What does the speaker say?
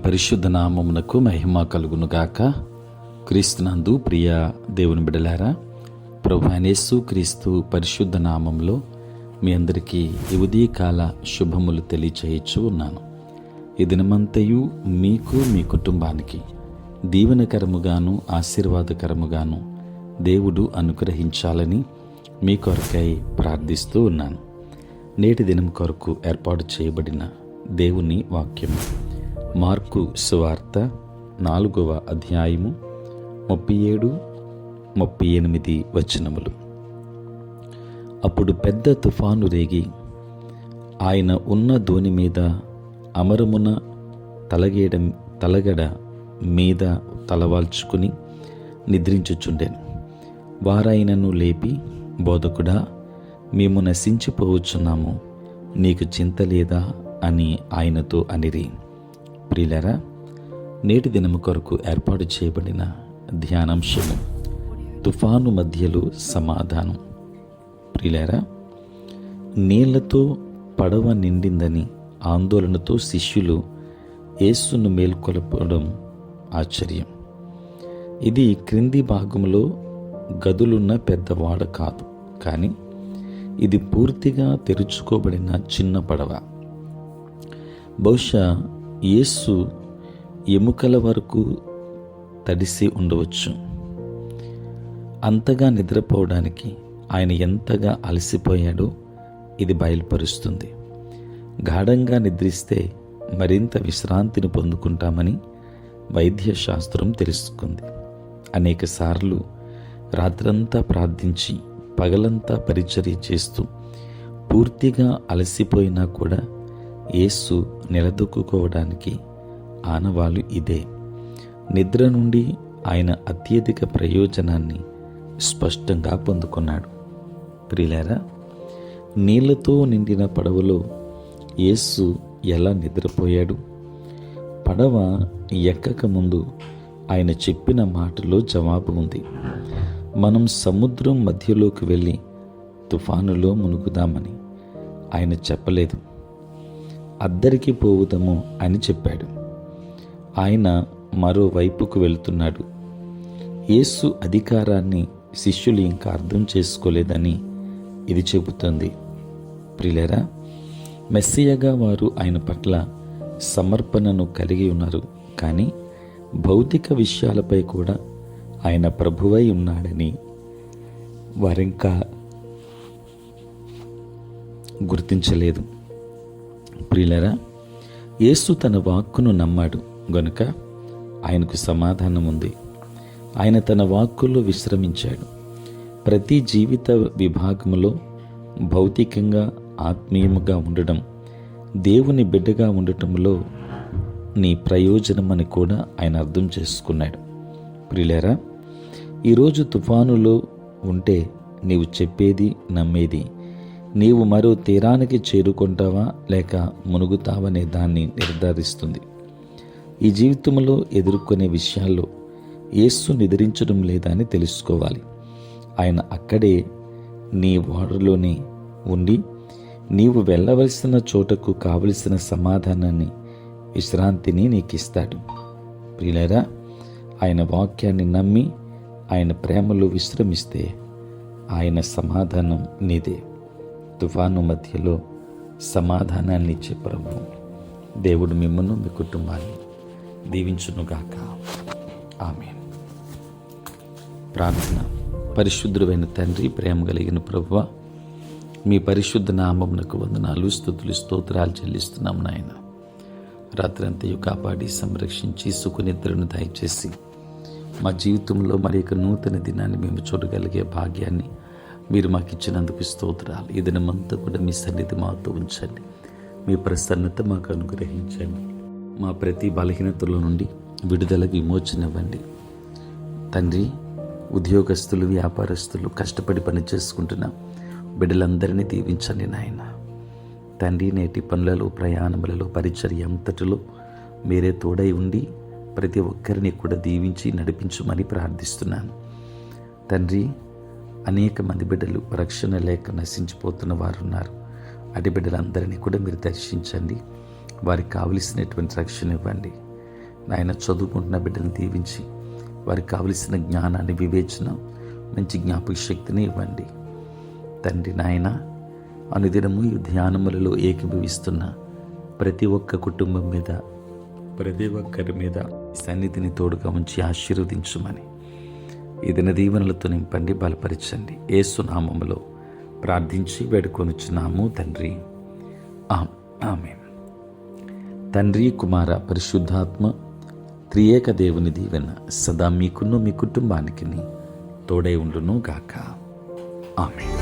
పరిశుద్ధ నామమునకు మహిమ కలుగునుగాక. క్రీస్తునందు ప్రియ దేవుని బిడ్డలారా, ప్రభువైన యేసు క్రీస్తు పరిశుద్ధ నామంలో మీ అందరికీ ఈ ఉదయకాల శుభములు తెలియచేయచ్చు ఉన్నాను. ఈ దినమంతయు మీకు మీ కుటుంబానికి దీవెనకరముగాను ఆశీర్వాదకరముగాను దేవుడు అనుగ్రహించాలని మీ కొరకై ప్రార్థిస్తూ ఉన్నాను. నేటి దినం కొరకు ఏర్పాటు చేయబడిన దేవుని వాక్యము మార్కు సువార్త 4వ అధ్యాయము 37-38 వచనములు. అప్పుడు పెద్ద తుఫాను రేగి ఆయన ఉన్న దోణి మీద అమరమున తలగడ మీద తలవాల్చుకుని నిద్రించుచుండెను. వారాయనను లేపి, బోధకుడా, మేము నశించిపోవచ్చున్నాము, నీకు చింత లేదా అని ఆయనతో అనిరి. ప్రియులారా, నేటి దినము కొరకు ఏర్పాటు చేయబడిన ధ్యానాంశము తుఫాను మధ్యలో సమాధానం. ప్రియులారా, నీళ్లతో పడవ నిండిందని ఆందోళనతో శిష్యులు యేసును మేల్కొల్పడం ఆశ్చర్యం. ఇది క్రింది భాగంలో గదులున్న పెద్ద వాడ కాదు, కానీ ఇది పూర్తిగా తెరుచుకోబడిన చిన్న పడవ. బహుశా యేసు ఎముకల వరకు తడిసి ఉండవచ్చు. అంతగా నిద్రపోవడానికి ఆయన ఎంతగా అలసిపోయాడో ఇది బయలుపరుస్తుంది. గాఢంగా నిద్రిస్తే మరింత విశ్రాంతిని పొందుకుంటామని వైద్యశాస్త్రం తెలుసుకుంది. అనేకసార్లు రాత్రంతా ప్రార్థించి పగలంతా పరిచర్య చేస్తూ పూర్తిగా అలసిపోయినా కూడా యేసు నిలదొక్కుకోవడానికి ఆనవాలు ఇదే. నిద్ర నుండి ఆయన అత్యధిక ప్రయోజనాన్ని స్పష్టంగా పొందుకున్నాడు. ప్రియులారా, నీళ్లతో నిండిన పడవలో యేసు ఎలా నిద్రపోయాడు? పడవ ఎక్కక ముందు ఆయన చెప్పిన మాటలో జవాబు ఉంది. మనం సముద్రం మధ్యలోకి వెళ్ళి తుఫానులో మునుగుదామని ఆయన చెప్పలేదు. అద్దరికి పోవుదాము అని చెప్పాడు. ఆయన మరోవైపుకు వెళుతున్నాడు. యేసు అధికారాన్ని శిష్యులు ఇంకా అర్థం చేసుకోలేదని ఇది చెబుతుంది. ప్రియులారా, మెస్సియాగా వారు ఆయన పట్ల సమర్పణను కలిగి ఉన్నారు, కానీ భౌతిక విషయాలపై కూడా ఆయన ప్రభువై ఉన్నాడని వారింకా గుర్తించలేదు. ప్రియులారా, యేసు తన వాక్కును నమ్మాడు గనుక ఆయనకు సమాధానం ఉంది. ఆయన తన వాక్కుల్లో విశ్రమించాడు. ప్రతి జీవిత విభాగంలో భౌతికంగా ఆత్మీయముగా ఉండడం, దేవుని బిడ్డగా ఉండటంలో నీ ప్రయోజనం అని కూడా ఆయన అర్థం చేసుకున్నాడు. ప్రియులారా, ఈరోజు తుఫానులో ఉంటే నీవు చెప్పేది నమ్మేది నీవు మరో తీరానికి చేరుకుంటావా లేక మునుగుతావనే దాన్ని నిర్ధారిస్తుంది. ఈ జీవితంలో ఎదుర్కొనే విషయాల్లో యేసు నిద్రించడం లేదా అని తెలుసుకోవాలి. ఆయన అక్కడే నీ ఓడలోనే ఉండి నీవు వెళ్ళవలసిన చోటకు కావలసిన సమాధానాన్ని, విశ్రాంతిని నీకిస్తాడు. ప్రియులారా, ఆయన వాక్యాన్ని నమ్మి ఆయన ప్రేమలో విశ్రమిస్తే ఆయన సమాధానం నీదే. తుఫాను మధ్యలో సమాధానాన్ని ఇచ్చే ప్రభువు దేవుడు మిమ్మల్ని, మీ కుటుంబాన్ని దీవించునుగాక. ఆమేన్. ప్రార్థన. పరిశుద్ధుడైన తండ్రి, ప్రేమ కలిగిన ప్రభువా, మీ పరిశుద్ధ నామమునకు వందనాలు, స్తుతులు, స్తోత్రాలు చెల్లిస్తున్నాం నాయన. రాత్రంతయు కాపాడి సంరక్షించి సుఖనిద్రను దయచేసి మా జీవితంలో మరి ఒక నూతన దినాన్ని మేము చూడగలిగే భాగ్యాన్ని మీరు మాకు ఇచ్చినందుకు స్తోత్రాలు. ఈ దినమంతా కూడా మీ సన్నిధి మాతో ఉంచండి. మీ ప్రసన్నత మాకు అనుగ్రహించండి. మా ప్రతి బలహీనతల నుండి విడుదల, విమోచన ఇవ్వండి తండ్రి. ఉద్యోగస్తులు, వ్యాపారస్తులు, కష్టపడి పని చేసుకుంటున్న బిడ్డలందరినీ దీవించండి నాయన. తండ్రి, నేటి పనులలో, ప్రయాణములలో, పరిచర్య అంతటిలో మీరే తోడై ఉండి ప్రతి ఒక్కరిని కూడా దీవించి నడిపించమని ప్రార్థిస్తున్నాను తండ్రి. అనేక మంది బిడ్డలు రక్షణ లేక నశించిపోతున్న వారు ఉన్నారు. అటు బిడ్డలందరినీ కూడా మీరు దర్శించండి. వారికి కావలసినటువంటి రక్షణ ఇవ్వండి. నాయన చదువుకుంటున్న బిడ్డను దీవించి వారికి కావలసిన జ్ఞానాన్ని, వివేచన, మంచి జ్ఞాపక శక్తిని ఇవ్వండి తండ్రి. నాయన అనుదినము ఈ ధ్యానములలో ఏకీభవిస్తున్న ప్రతి ఒక్క కుటుంబం మీద, ప్రతి ఒక్కరి మీద సన్నిధిని తోడుగా ఉంచి ఆశీర్వదించుమని ఈ దిన దీవెనలతో నింపండి, బలపరచండి. యేసు నామములో ప్రార్థించి వేడుకొనుచున్నాము తండ్రి, ఆమేన్. తండ్రి, కుమార, పరిశుద్ధాత్మ త్రియేక దేవుని దీవెన సదా మీకును మీ కుటుంబానికి తోడై ఉండును గాక. ఆమేన్.